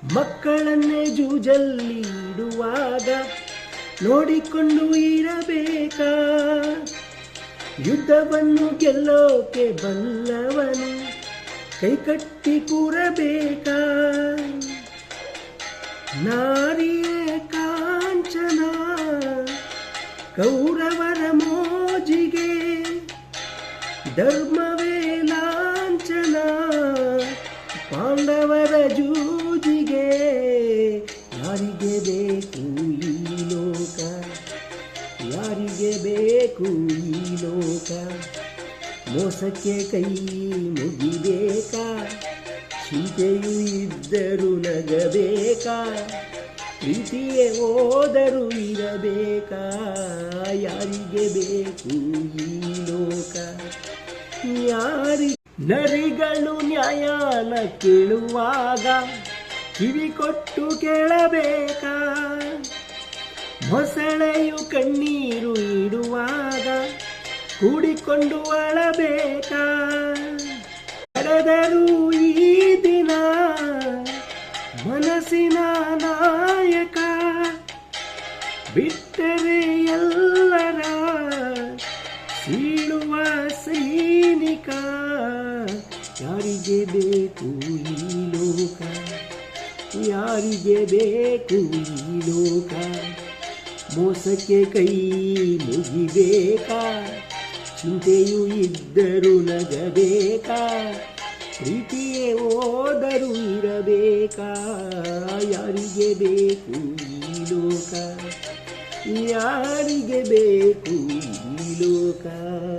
ಮಕ್ಕಳನ್ನೇ ಜೂಜಲ್ಲಿ ಇಡುವಾಗ ನೋಡಿಕೊಂಡು ಇರಬೇಕಾ? ಯುದ್ಧವನ್ನು ಗೆಲ್ಲೋಕೆ ಬಲ್ಲವನು ಕೈಕಟ್ಟಿ ಕೂರಬೇಕಾ? ನಾರಿಯೇ ಕಾಂಚನ ಕೌರವರ ಮೋಜಿಗೆ, ಧರ್ಮವೇ ಲಾಂಛನ ಪಾಂಡವರ ಜೂಜಿಗೆ. ಯಾರಿಗೆ ಬೇಕು ಈ ಲೋಕ? ಯಾರಿಗೆ ಬೇಕು ಈ ಲೋಕ? ಮೋಸಕ್ಕೆ ಕೈ ಮುಗಿಬೇಕಾ? ಚಿಂತೆಯೂ ಇದ್ದರೂ ನಗಬೇಕಾ? ಪ್ರೀತಿಯೇ ಹೋದರೂ ಇರಬೇಕಾ? ಯಾರಿಗೆ ಬೇಕು ಈ ಲೋಕ? ನರಿಗಳು ನ್ಯಾಯನ ಕೇಳುವಾಗ ಕಿವಿ ಕೊಟ್ಟು ಕೇಳಬೇಕಾ? ಮೊಸಳೆಯು ಕಣ್ಣೀರು ಇಡುವಾಗ ಕೂಡಿಕೊಂಡು ಅಳಬೇಕಾ? ನಡೆದರೂ ಈ ದಿನ ಮನಸ್ಸಿನ ನಾಯಕ, ಬಿಟ್ಟರೆ ಎಲ್ಲರ ಸೀಳುವ ಸೈನಿಕ. ಯಾರಿಗೆ ಬೇಕು ಈ ಲೋಕ? ಯಾರಿಗೆ ಬೇಕು ಈ ಲೋಕ? ಮೋಸಕ್ಕೆ ಕೈ ಮುಗಿಬೇಕಾ? ಚಿಂತೆಯೂ ಇದ್ದರೂ ನಗಬೇಕಾ? ಪ್ರೀತಿಯೇ ಹೋದರೂ ಇರಬೇಕಾ? ಯಾರಿಗೆ ಬೇಕು ಈ ಲೋಕ? ಯಾರಿಗೆ ಬೇಕು ಈ ಲೋಕ?